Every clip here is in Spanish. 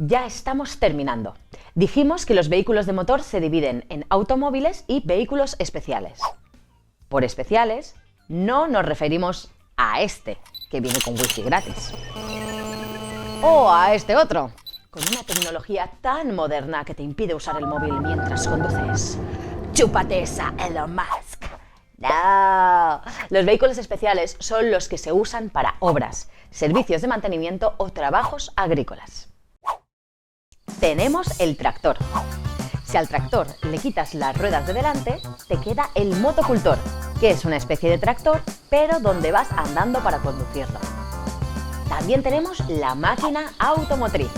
Ya estamos terminando. Dijimos que los vehículos de motor se dividen en automóviles y vehículos especiales. Por especiales, no nos referimos a este, que viene con wifi gratis. O a este otro, con una tecnología tan moderna que te impide usar el móvil mientras conduces. ¡Chúpate esa, Elon Musk! No, los vehículos especiales son los que se usan para obras, servicios de mantenimiento o trabajos agrícolas. Tenemos el tractor. Si al tractor le quitas las ruedas de delante, te queda el motocultor, que es una especie de tractor, pero donde vas andando para conducirlo. También tenemos la máquina automotriz.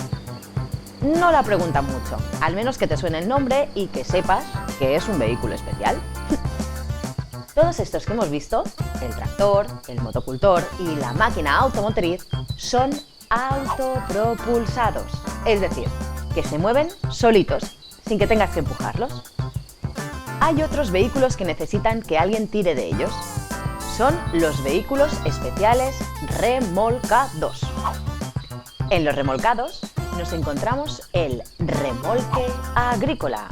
No la preguntan mucho, al menos que te suene el nombre y que sepas que es un vehículo especial. Todos estos que hemos visto, el tractor, el motocultor y la máquina automotriz, son autopropulsados, es decir, que se mueven solitos, sin que tengas que empujarlos. Hay otros vehículos que necesitan que alguien tire de ellos. Son los vehículos especiales remolcados. En los remolcados nos encontramos el remolque agrícola.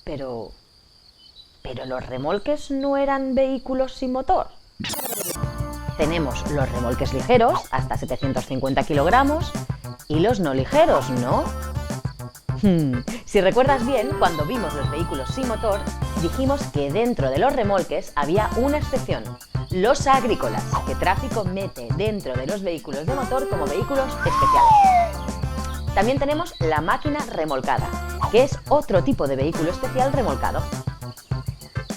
Pero los remolques no eran vehículos sin motor. Tenemos los remolques ligeros, hasta 750 kilogramos, y los no ligeros, ¿no? Si recuerdas bien, cuando vimos los vehículos sin motor, dijimos que dentro de los remolques había una excepción, los agrícolas, que tráfico mete dentro de los vehículos de motor como vehículos especiales. También tenemos la máquina remolcada, que es otro tipo de vehículo especial remolcado.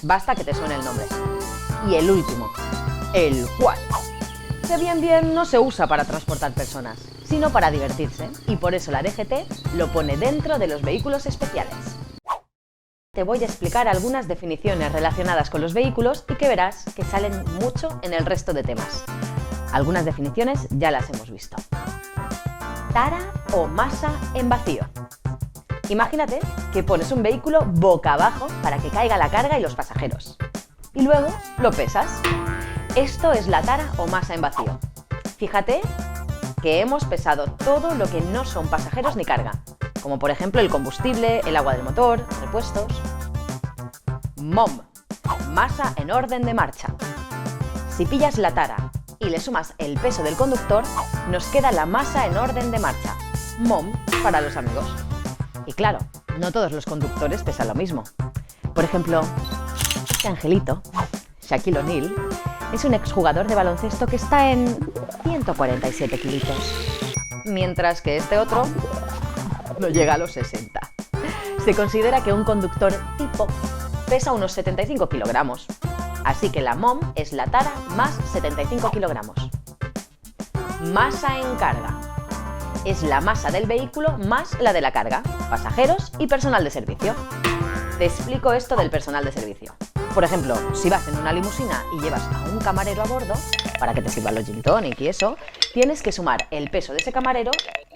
Basta que te suene el nombre. Y el último, el quad, que bien no se usa para transportar personas, sino para divertirse, y por eso la DGT lo pone dentro de los vehículos especiales. Te voy a explicar algunas definiciones relacionadas con los vehículos y que verás que salen mucho en el resto de temas. Algunas definiciones ya las hemos visto. Tara o masa en vacío. Imagínate que pones un vehículo boca abajo para que caiga la carga y los pasajeros. Y luego lo pesas. Esto es la tara o masa en vacío. Fíjate que hemos pesado todo lo que no son pasajeros ni carga, como por ejemplo el combustible, el agua del motor, repuestos. MOM, masa en orden de marcha. Si pillas la tara y le sumas el peso del conductor, nos queda la masa en orden de marcha. MOM para los amigos. Y claro, no todos los conductores pesan lo mismo. Por ejemplo, este angelito, Shaquille O'Neal, es un exjugador de baloncesto que está en 147 kilitos, mientras que este otro no llega a los 60. Se considera que un conductor tipo pesa unos 75 kilogramos, así que la MOM es la tara más 75 kilogramos. Masa en carga. Es la masa del vehículo más la de la carga, pasajeros y personal de servicio. Te explico esto del personal de servicio. Por ejemplo, si vas en una limusina y llevas a un camarero a bordo, para que te sirvan los gin tonic y eso, tienes que sumar el peso de ese camarero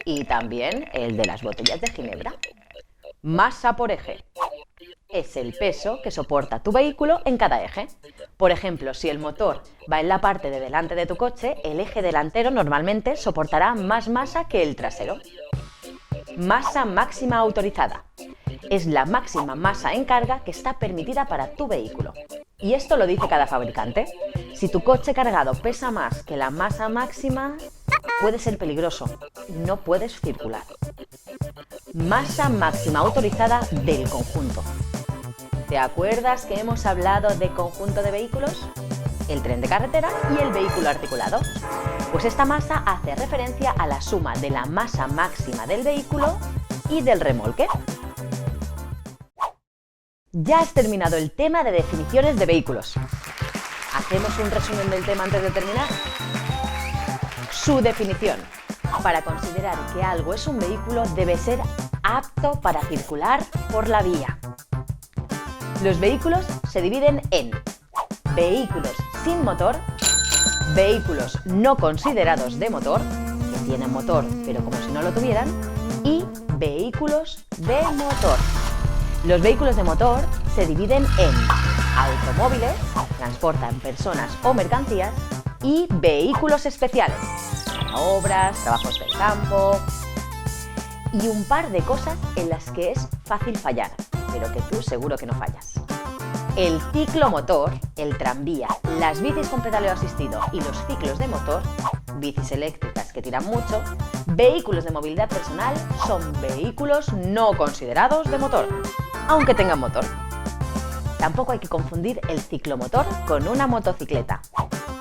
y también el de las botellas de ginebra. Masa por eje. Es el peso que soporta tu vehículo en cada eje. Por ejemplo, si el motor va en la parte de delante de tu coche, el eje delantero normalmente soportará más masa que el trasero. Masa máxima autorizada. Es la máxima masa en carga que está permitida para tu vehículo. Y esto lo dice cada fabricante. Si tu coche cargado pesa más que la masa máxima, puede ser peligroso. No puedes circular. Masa máxima autorizada del conjunto. ¿Te acuerdas que hemos hablado de conjunto de vehículos? El tren de carretera y el vehículo articulado. Pues esta masa hace referencia a la suma de la masa máxima del vehículo y del remolque. Ya has terminado el tema de definiciones de vehículos. ¿Hacemos un resumen del tema antes de terminar? Su definición. Para considerar que algo es un vehículo debe ser apto para circular por la vía. Los vehículos se dividen en vehículos sin motor, vehículos no considerados de motor, que tienen motor pero como si no lo tuvieran, y vehículos de motor. Los vehículos de motor se dividen en automóviles, transportan personas o mercancías, y vehículos especiales, maniobras, trabajos del campo y un par de cosas en las que es fácil fallar, pero que tú seguro que no fallas. El ciclomotor, el tranvía, las bicis con pedaleo asistido y los ciclos de motor, bicis eléctricas que tiran mucho, vehículos de movilidad personal son vehículos no considerados de motor, aunque tengan motor. Tampoco hay que confundir el ciclomotor con una motocicleta.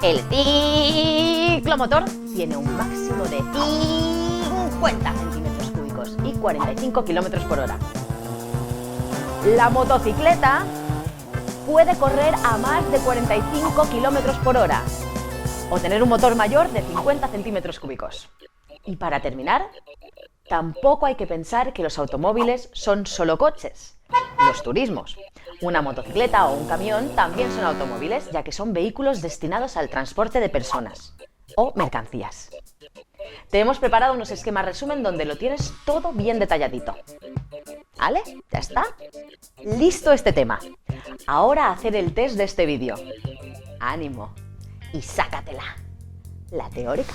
El ciclomotor tiene un máximo de 50 centímetros cúbicos y 45 kilómetros por hora. La motocicleta puede correr a más de 45 kilómetros por hora o tener un motor mayor de 50 centímetros cúbicos. Y para terminar, tampoco hay que pensar que los automóviles son solo coches. Los turismos, una motocicleta o un camión también son automóviles, ya que son vehículos destinados al transporte de personas o mercancías. Te hemos preparado unos esquemas resumen donde lo tienes todo bien detalladito. ¿Vale? ¿Ya está? Listo este tema. Ahora a hacer el test de este vídeo. ¡Ánimo! Y sácatela. La teórica.